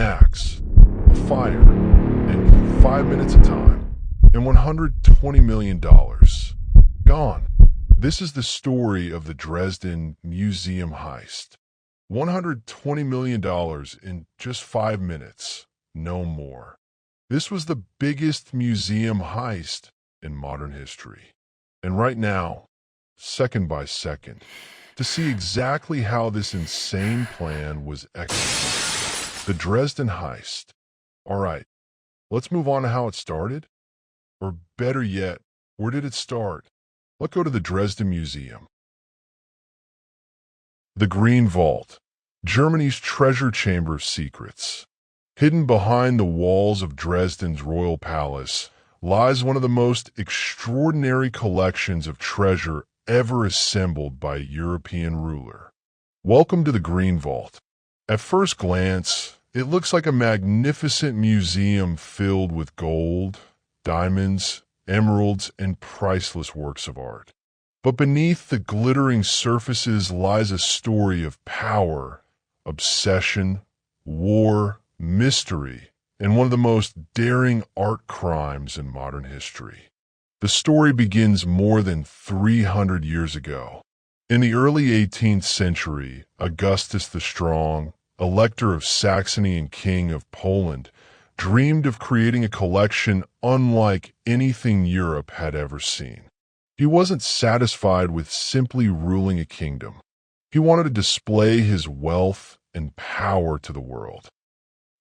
axe, a fire, and 5 minutes of time, and $120 million. Gone. This is the story of the Dresden Museum heist. $120 million in just 5 minutes, no more. This was the biggest museum heist in modern history. And right now, second by second, to see exactly how this insane plan was executed. The Dresden heist. All right, let's move on to how it started. Or better yet, where did it start? Let's go to the Dresden Museum. The Green Vault, Germany's treasure chamber of secrets. Hidden behind the walls of Dresden's royal palace lies one of the most extraordinary collections of treasure ever assembled by a European ruler. Welcome to the Green Vault. At first glance, it looks like a magnificent museum filled with gold, diamonds, emeralds, and priceless works of art. But beneath the glittering surfaces lies a story of power, obsession, war, mystery, and one of the most daring art crimes in modern history. The story begins more than 300 years ago. In the early 18th century, Augustus the Strong, Elector of Saxony and King of Poland, dreamed of creating a collection unlike anything Europe had ever seen. He wasn't satisfied with simply ruling a kingdom. He wanted to display his wealth and power to the world.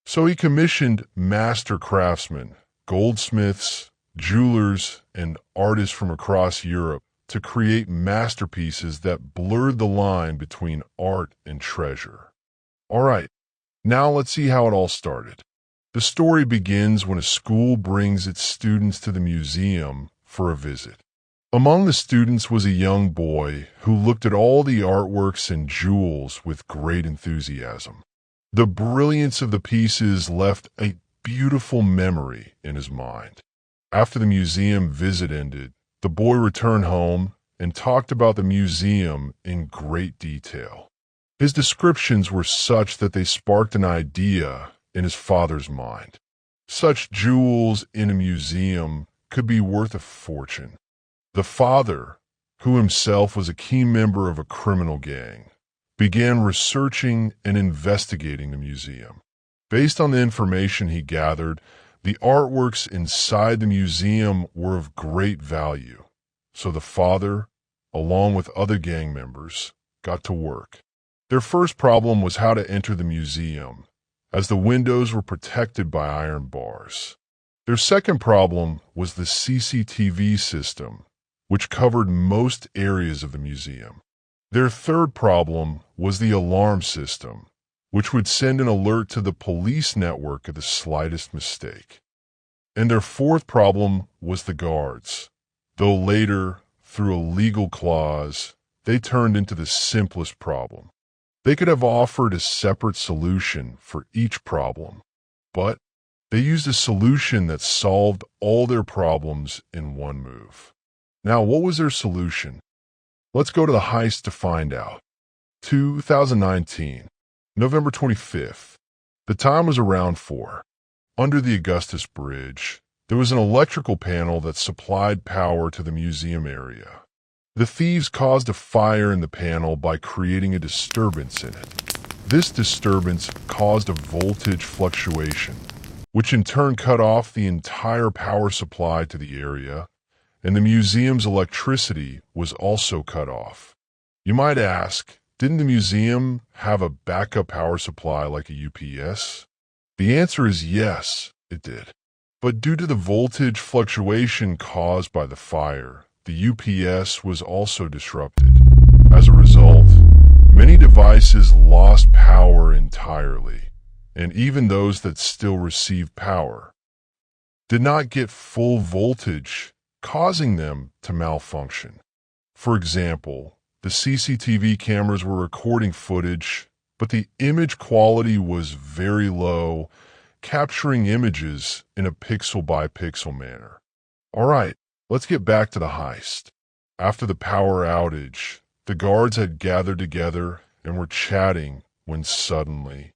So he commissioned master craftsmen, goldsmiths, jewelers, and artists from across Europe to create masterpieces that blurred the line between art and treasure. All right, now let's see how it all started. The story begins when a school brings its students to the museum for a visit. Among the students was a young boy who looked at all the artworks and jewels with great enthusiasm. The brilliance of the pieces left a beautiful memory in his mind. After the museum visit ended, the boy returned home and talked about the museum in great detail. His descriptions were such that they sparked an idea in his father's mind. Such jewels in a museum could be worth a fortune. The father, who himself was a key member of a criminal gang, began researching and investigating the museum. Based on the information he gathered, the artworks inside the museum were of great value. So the father, along with other gang members, got to work. Their first problem was how to enter the museum, as the windows were protected by iron bars. Their second problem was the CCTV system, which covered most areas of the museum. Their third problem was the alarm system, which would send an alert to the police network at the slightest mistake. And their fourth problem was the guards, though later, through a legal clause, they turned into the simplest problem. They could have offered a separate solution for each problem, but they used a solution that solved all their problems in one move. Now, what was their solution? Let's go to the heist to find out. 2019, November 25th. The time was around 4. Under the Augustus Bridge, there was an electrical panel that supplied power to the museum area. The thieves caused a fire in the panel by creating a disturbance in it. This disturbance caused a voltage fluctuation, which in turn cut off the entire power supply to the area, and the museum's electricity was also cut off. You might ask, didn't the museum have a backup power supply like a UPS? The answer is yes, it did. But due to the voltage fluctuation caused by the fire, the UPS was also disrupted. As a result, many devices lost power entirely, and even those that still received power did not get full voltage, causing them to malfunction. For example, the CCTV cameras were recording footage, but the image quality was very low, capturing images in a pixel-by-pixel manner. All right, let's get back to the heist. After the power outage, the guards had gathered together and were chatting when suddenly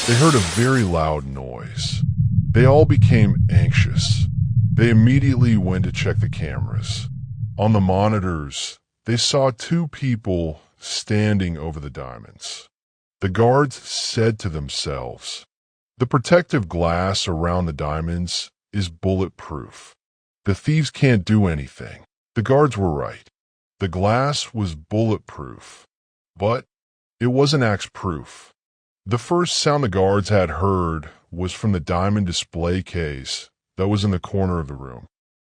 they heard a very loud noise. They all became anxious. They immediately went to check the cameras. On the monitors, they saw two people standing over the diamonds. The guards said to themselves, "The protective glass around the diamonds is bulletproof. The thieves can't do anything." The guards were right. The glass was bulletproof, but it wasn't axe-proof. The first sound the guards had heard was from the diamond display case that was in the corner of the room.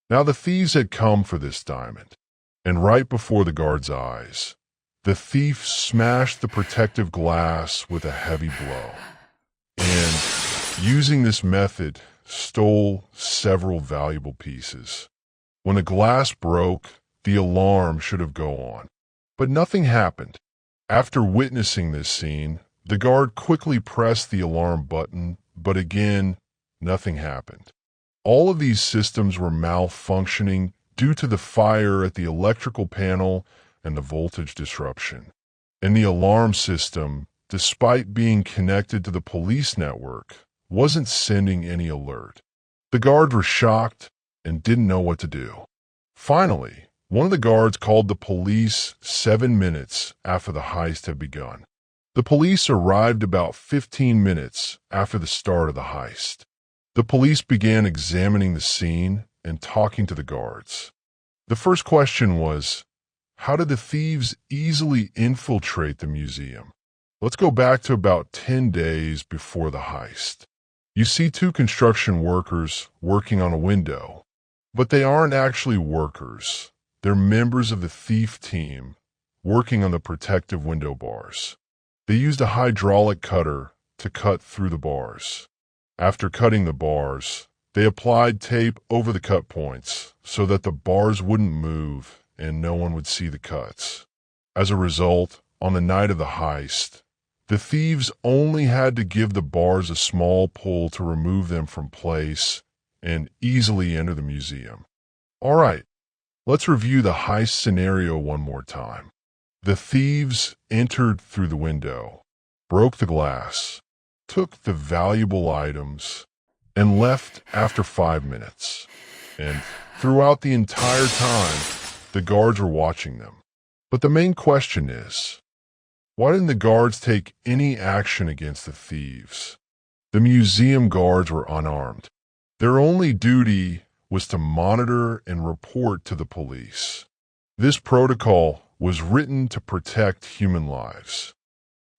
Now the thieves had come for this diamond, and right before the guards' eyes, the thief smashed the protective glass with a heavy blow, and, using this method, stole several valuable pieces. When the glass broke, the alarm should have gone on, but nothing happened. After witnessing this scene, the guard quickly pressed the alarm button, but again, nothing happened. All of these systems were malfunctioning due to the fire at the electrical panel and the voltage disruption. And the alarm system, despite being connected to the police network, wasn't sending any alert. The guards were shocked and didn't know what to do. Finally, one of the guards called the police 7 minutes after the heist had begun. The police arrived about 15 minutes after the start of the heist. The police began examining the scene and talking to the guards. The first question was, how did the thieves easily infiltrate the museum? Let's go back to about 10 days before the heist. You see two construction workers working on a window, but they aren't actually workers. They're members of the thief team working on the protective window bars. They used a hydraulic cutter to cut through the bars. After cutting the bars, they applied tape over the cut points so that the bars wouldn't move and no one would see the cuts. As a result, on the night of the heist, the thieves only had to give the bars a small pull to remove them from place and easily enter the museum. All right, let's review the heist scenario one more time. The thieves entered through the window, broke the glass, took the valuable items, and left after 5 minutes. And throughout the entire time, the guards were watching them. But the main question is, why didn't the guards take any action against the thieves? The museum guards were unarmed. Their only duty was to monitor and report to the police. This protocol was written to protect human lives.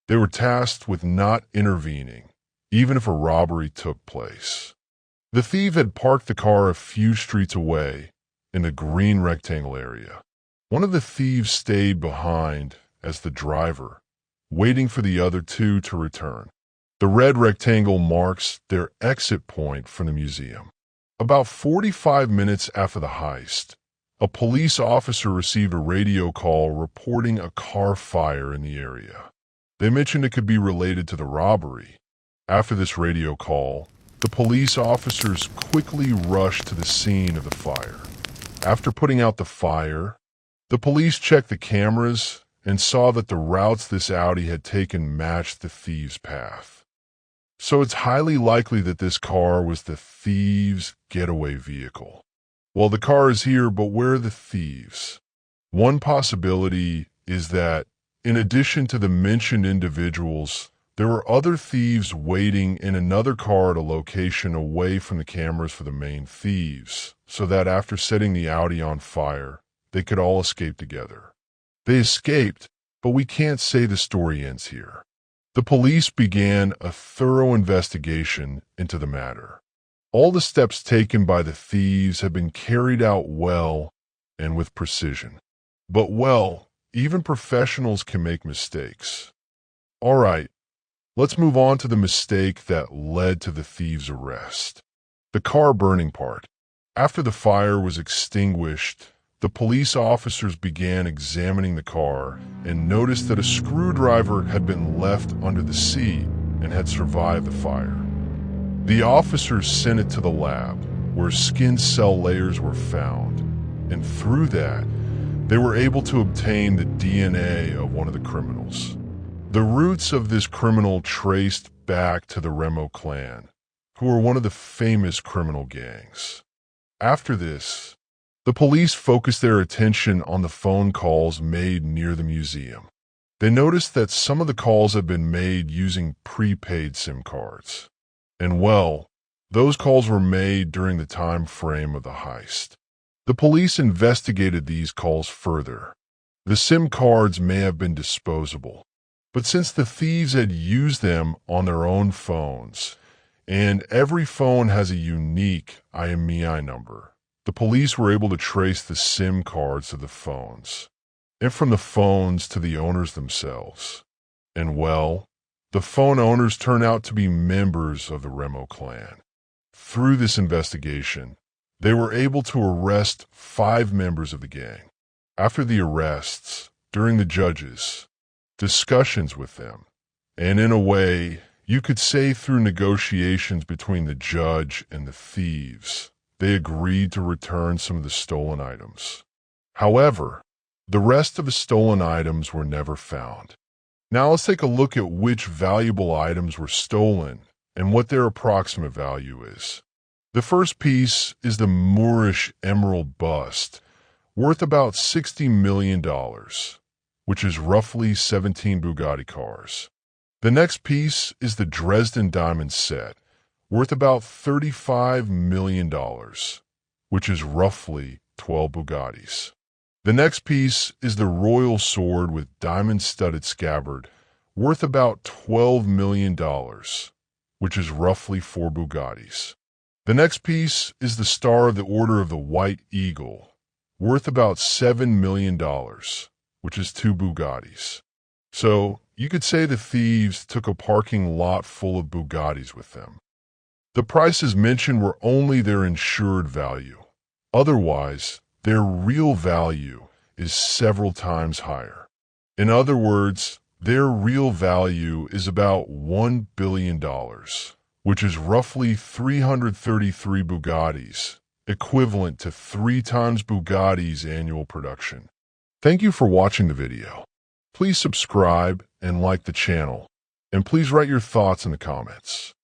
They were tasked with not intervening, even if a robbery took place. The thief had parked the car a few streets away in the green rectangle area. One of the thieves stayed behind as the driver, waiting for the other two to return. The red rectangle marks their exit point from the museum. About 45 minutes after the heist, a police officer received a radio call reporting a car fire in the area. They mentioned it could be related to the robbery. After this radio call, the police officers quickly rushed to the scene of the fire. After putting out the fire, the police checked the cameras and saw that the routes this Audi had taken matched the thieves' path. So it's highly likely that this car was the thieves' getaway vehicle. Well, the car is here, but where are the thieves? One possibility is that, in addition to the mentioned individuals, there were other thieves waiting in another car at a location away from the cameras for the main thieves, so that after setting the Audi on fire, they could all escape together. They escaped, but we can't say the story ends here. The police began a thorough investigation into the matter. All the steps taken by the thieves had been carried out well and with precision. But even professionals can make mistakes. All right, let's move on to the mistake that led to the thieves' arrest. The car burning part. After the fire was extinguished, the police officers began examining the car and noticed that a screwdriver had been left under the seat and had survived the fire. The officers sent it to the lab, where skin cell layers were found, and through that, they were able to obtain the DNA of one of the criminals. The roots of this criminal traced back to the Remo clan, who were one of the famous criminal gangs. After this, the police focused their attention on the phone calls made near the museum. They noticed that some of the calls had been made using prepaid SIM cards. And well, those calls were made during the time frame of the heist. The police investigated these calls further. The SIM cards may have been disposable, but since the thieves had used them on their own phones, and every phone has a unique IMEI number, the police were able to trace the SIM cards to the phones, and from the phones to the owners themselves. And well, the phone owners turned out to be members of the Remo clan. Through this investigation, they were able to arrest 5 members of the gang. After the arrests, during the judges, discussions with them, and in a way, you could say through negotiations between the judge and the thieves, they agreed to return some of the stolen items. However, the rest of the stolen items were never found. Now let's take a look at which valuable items were stolen and what their approximate value is. The first piece is the Moorish emerald bust, worth about $60 million, which is roughly 17 Bugatti cars. The next piece is the Dresden diamond set, worth about $35 million, which is roughly 12 Bugattis. The next piece is the royal sword with diamond-studded scabbard, worth about $12 million, which is roughly 4 Bugattis. The next piece is the Star of the Order of the White Eagle, worth about $7 million, which is 2 Bugattis. So, you could say the thieves took a parking lot full of Bugattis with them. The prices mentioned were only their insured value. Otherwise, their real value is several times higher. In other words, their real value is about $1 billion, which is roughly 333 Bugattis, equivalent to 3 times Bugatti's annual production. Thank you for watching the video. Please subscribe and like the channel, and please write your thoughts in the comments.